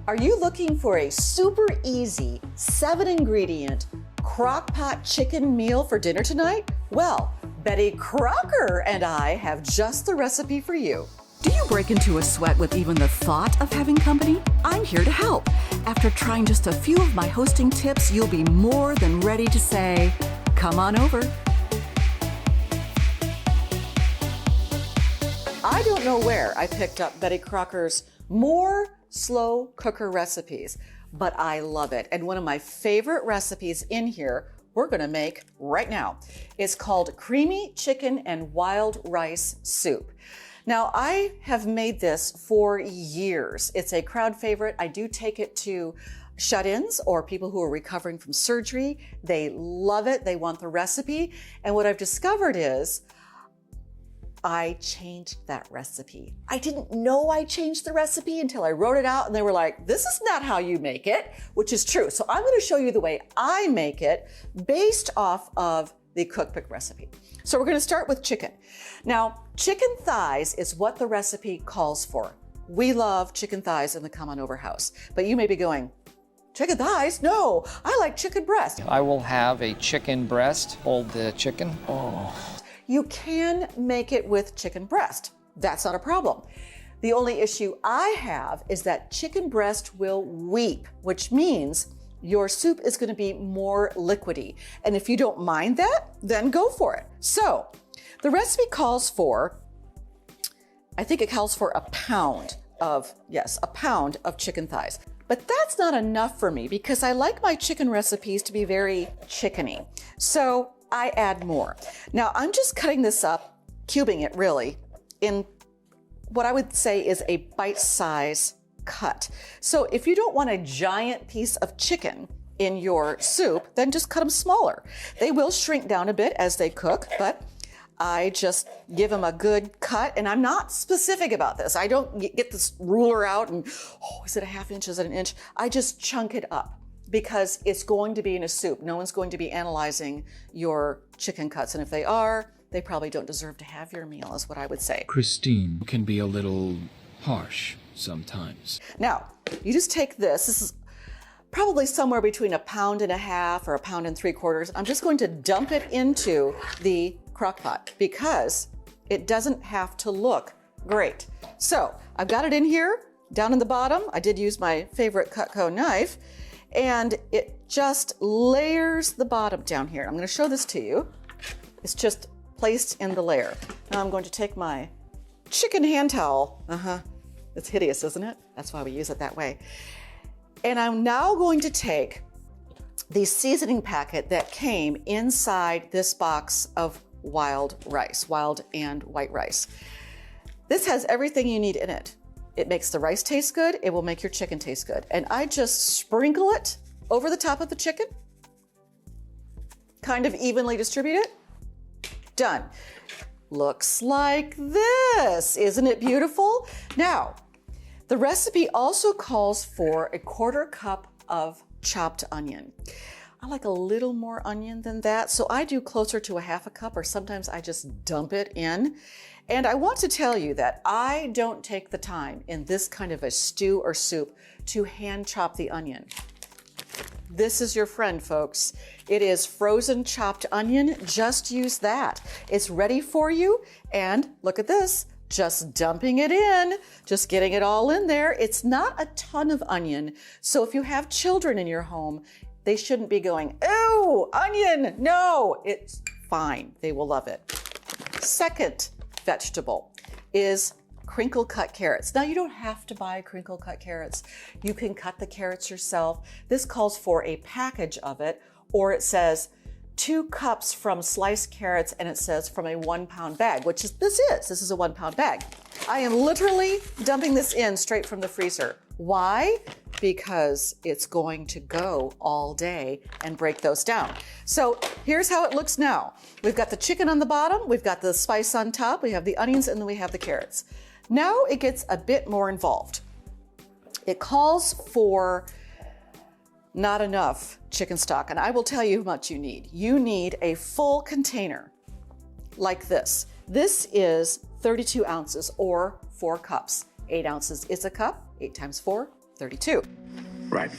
Are you looking for a super easy 7-ingredient crock-pot chicken meal for dinner tonight? Well, Betty Crocker and I have just the recipe for you. Do you break into a sweat with even the thought of having company? I'm here to help. After trying just a few of my hosting tips, you'll be more than ready to say, come on over. I don't know where I picked up Betty Crocker's more slow cooker recipes, but I love it. And one of my favorite recipes in here we're gonna make right now. It's called Creamy Chicken and Wild Rice Soup. Now, I have made this for years. It's a crowd favorite. I do take it to shut-ins or people who are recovering from surgery. They love it. They want the recipe. And what I've discovered is I changed that recipe. I didn't know I changed the recipe until I wrote it out and they were like, this is not how you make it, which is true. So I'm gonna show you the way I make it based off of the cookbook recipe. So we're gonna start with chicken. Now, chicken thighs is what the recipe calls for. We love chicken thighs in the Come On Over house, but you may be going, chicken thighs? No, I like chicken breast. I will have a chicken breast. Hold the chicken. Oh. You can make it with chicken breast. That's not a problem. The only issue I have is that chicken breast will weep, which means your soup is gonna be more liquidy. And if you don't mind that, then go for it. So the recipe calls for, I think it calls for a pound of chicken thighs. But that's not enough for me because I like my chicken recipes to be very chickeny. So I add more. Now I'm just cutting this up, cubing it really, in what I would say is a bite-size cut. So if you don't want a giant piece of chicken in your soup, then just cut them smaller. They will shrink down a bit as they cook, but I just give them a good cut, and I'm not specific about this. I don't get this ruler out and, oh, is it a ½ inch, is it an inch? I just chunk it up because it's going to be in a soup. No one's going to be analyzing your chicken cuts, and if they are, they probably don't deserve to have your meal, is what I would say. Christine can be a little harsh sometimes. Now, you just take this. This is probably somewhere between 1.5 pounds or 1.75 pounds. I'm just going to dump it into the crock pot because it doesn't have to look great. So I've got it in here, down in the bottom. I did use my favorite Cutco knife, and it just layers the bottom down here. I'm going to show this to you. It's just placed in the layer. Now I'm going to take my chicken hand towel. It's hideous, isn't it? That's why we use it that way. And I'm now going to take the seasoning packet that came inside this box of wild rice, wild and white rice. This has everything you need in it. It makes the rice taste good. It will make your chicken taste good. And I just sprinkle it over the top of the chicken, kind of evenly distribute it. Done. Looks like this. Isn't it beautiful? Now, the recipe also calls for 1/4 cup of chopped onion. I like a little more onion than that, so I do closer to 1/2 cup, or sometimes I just dump it in. And I want to tell you that I don't take the time in this kind of a stew or soup to hand chop the onion. This is your friend, folks. It is frozen chopped onion. Just use that. It's ready for you. And look at this, just dumping it in, just getting it all in there. It's not a ton of onion. So if you have children in your home, they shouldn't be going, "Ew, onion." No, it's fine. They will love it. Second vegetable is crinkle cut carrots. Now, you don't have to buy crinkle cut carrots. You can cut the carrots yourself. This calls for a package of it, or it says 2 cups from sliced carrots, and it says from a 1 pound bag, which is this is a 1 pound bag. I am literally dumping this in straight from the freezer. Why? Because it's going to go all day and break those down. So here's how it looks now. We've got the chicken on the bottom, we've got the spice on top, we have the onions, and then we have the carrots. Now it gets a bit more involved. It calls for not enough chicken stock, and I will tell you how much you need. You need a full container like this. This is 32 ounces or 4 cups. 8 ounces is a cup. 8 times 4, 32. Right.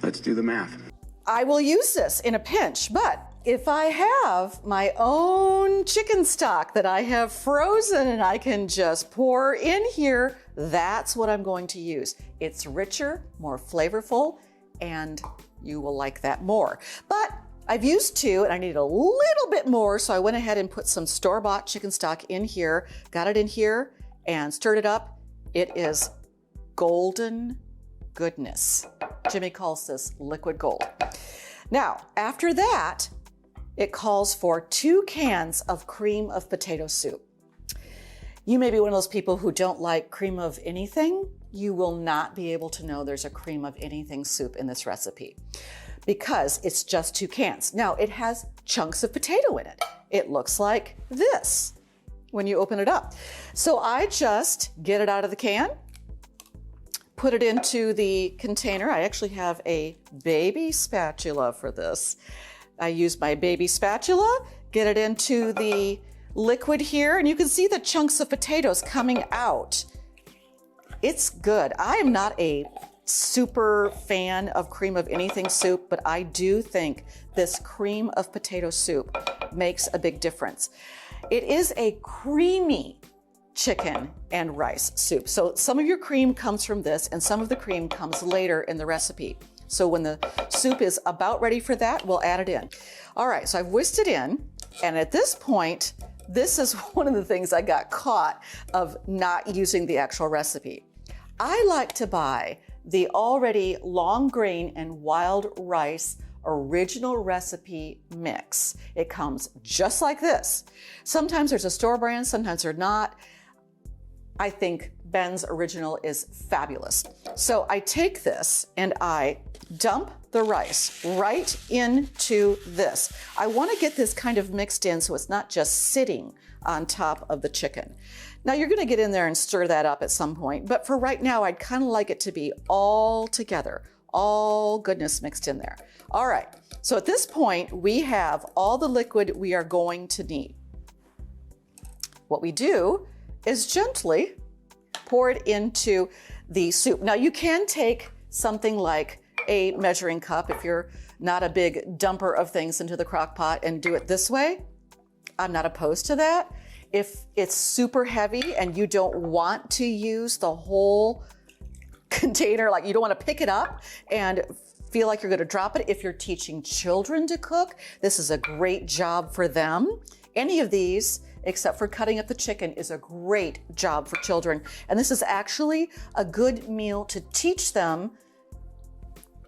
Let's do the math. I will use this in a pinch, but if I have my own chicken stock that I have frozen and I can just pour in here, that's what I'm going to use. It's richer, more flavorful, and you will like that more. But I've used 2 and I needed a little bit more, so I went ahead and put some store-bought chicken stock in here, got it in here, and stirred it up. It is golden goodness. Jimmy calls this liquid gold. Now, after that, it calls for 2 cans of cream of potato soup. You may be one of those people who don't like cream of anything. You will not be able to know there's a cream of anything soup in this recipe because it's just 2 cans. Now, it has chunks of potato in it. It looks like this when you open it up. So I just get it out of the can, put it into the container. I actually have a baby spatula for this. I use my baby spatula, get it into the liquid here, and you can see the chunks of potatoes coming out. It's good. I am not a super fan of cream of anything soup, but I do think this cream of potato soup makes a big difference. It is a creamy chicken and rice soup. So some of your cream comes from this and some of the cream comes later in the recipe. So when the soup is about ready for that, we'll add it in. All right, so I've whisked it in, and at this point, this is one of the things I got caught of not using the actual recipe. I like to buy the already long grain and wild rice original recipe mix. It comes just like this. Sometimes there's a store brand, sometimes they're not. I think Ben's original is fabulous. So I take this and I dump the rice right into this. I want to get this kind of mixed in so it's not just sitting on top of the chicken. Now you're going to get in there and stir that up at some point, but for right now, I'd kind of like it to be all together, all goodness mixed in there. All right, so at this point, we have all the liquid we are going to need. What we do is gently pour it into the soup. Now you can take something like a measuring cup if you're not a big dumper of things into the crock pot and do it this way. I'm not opposed to that. If it's super heavy and you don't want to use the whole container, like you don't want to pick it up and feel like you're going to drop it. If you're teaching children to cook, this is a great job for them. Any of these, except for cutting up the chicken, is a great job for children. And this is actually a good meal to teach them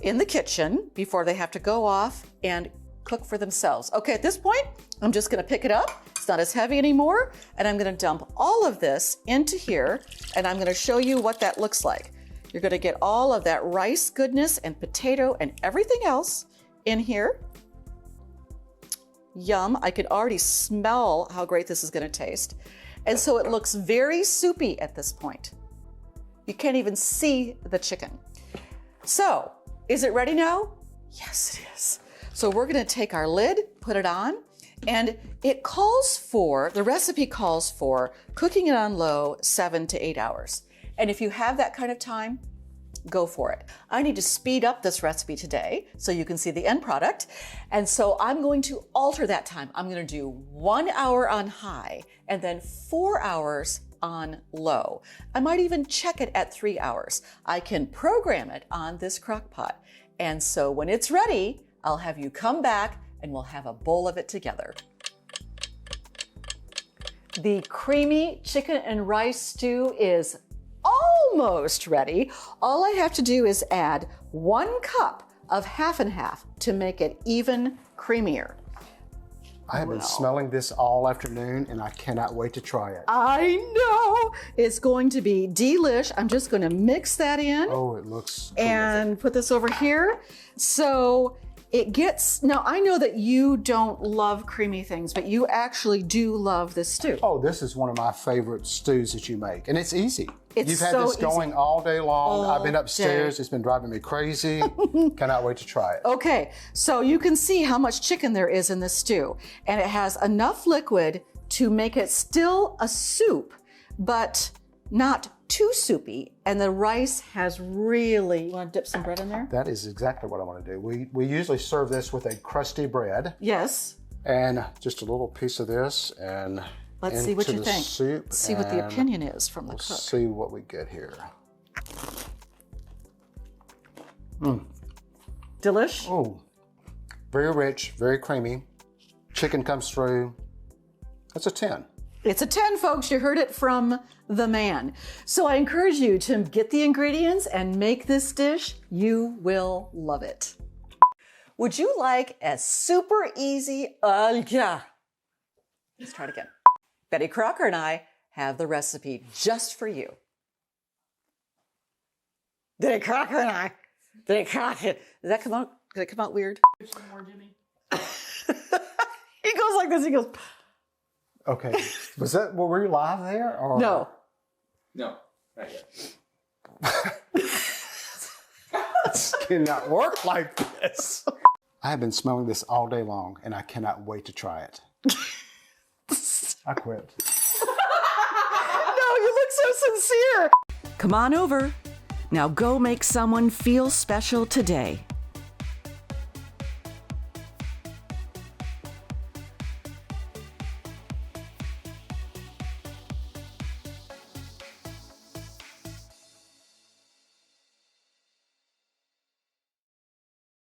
in the kitchen before they have to go off and cook for themselves. Okay, at this point, I'm just gonna pick it up. It's not as heavy anymore. And I'm gonna dump all of this into here, and I'm gonna show you what that looks like. You're gonna get all of that rice goodness and potato and everything else in here. Yum, I can already smell how great this is gonna taste. And so it looks very soupy at this point. You can't even see the chicken. So, is it ready now? Yes, it is. So we're gonna take our lid, put it on, and it calls for, the recipe calls for cooking it on low 7 to 8 hours. And if you have that kind of time, go for it. I need to speed up this recipe today so you can see the end product. And so I'm going to alter that time. I'm going to do 1 hour on high and then 4 hours on low. I might even check it at 3 hours. I can program it on this crock pot. And so when it's ready, I'll have you come back and we'll have a bowl of it together. The creamy chicken and rice stew is almost ready. All I have to do is add 1 cup of half and half to make it even creamier. I have been smelling this all afternoon and I cannot wait to try it. I know. It's going to be delish. I'm just going to mix that in. Oh, it looks and put this over here. So it gets, now I know that you don't love creamy things, but you actually do love this stew. Oh, this is one of my favorite stews that you make, and it's easy. It's You've had so this going easy. all day long. All I've been upstairs. day. It's been driving me crazy. Cannot wait to try it. Okay, so you can see how much chicken there is in this stew, and it has enough liquid to make it still a soup, but not too soupy, and the rice has really. You want to dip some bread in there? That is exactly what I want to do. We usually serve this with a crusty bread. Yes. And just a little piece of this, and Let's see what you into the think. soup, Let's see what the and opinion is from the we'll cook. see what we get here. Delish? Oh, very rich, very creamy. Chicken comes through. That's a 10. It's a 10, folks. You heard it from the man. So I encourage you to get the ingredients and make this dish. You will love it. Would you like a super easy, yeah. Let's try it again. Betty Crocker and I have the recipe just for you. Betty Crocker and I. Betty Crocker. Did that come out? Did it come out weird? Some more, Jimmy. He goes like this. He goes. Okay. Was that, were we live there? Or? No. No, not yet. This cannot work like this. I have been smelling this all day long, and I cannot wait to try it. I quit. No, you look so sincere. Come on over. Now go make someone feel special today.